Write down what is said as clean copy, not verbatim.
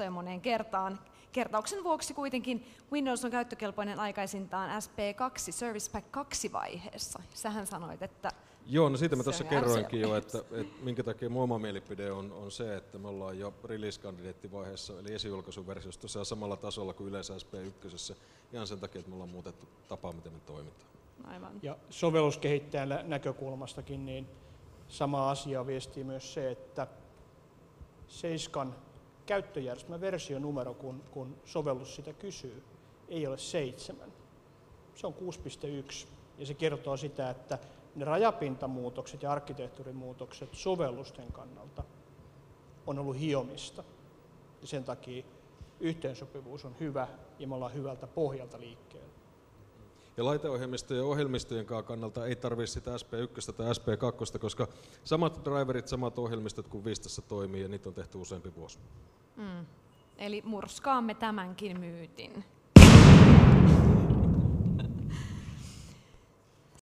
jo moneen kertaan. Kertauksen vuoksi kuitenkin Windows on käyttökelpoinen aikaisintaan SP2 Service Pack 2 vaiheessa. Sähän sanoit, että joo, no siitä mä tuossa kerroinkin jo, että minkä takia mun oma mielipide on se, että me ollaan jo release-kandidaattivaiheessa, eli esijulkaisuversiossa tosiaan samalla tasolla kuin yleensä SP1, ihan sen takia, että me ollaan muutettu tapaa, miten me toimitaan. Aivan. Ja sovelluskehittäjän näkökulmastakin niin sama asia viestii myös se, että Seiskan käyttöjärjestelmän versionumero, kun sovellus sitä kysyy, ei ole 7. Se on 6.1 ja se kertoo sitä, että ne rajapintamuutokset ja arkkitehtuurimuutokset sovellusten kannalta on ollut hiomista. Ja sen takia yhteensopivuus on hyvä ja me ollaan hyvältä pohjalta liikkeellä. Ja laiteohjelmistojen ja ohjelmistojen kannalta ei tarvitse sitä SP1 tai SP2, koska samat driverit, samat ohjelmistot kuin Vistassa toimii ja niitä on tehty useampi vuosi. Eli murskaamme tämänkin myytin.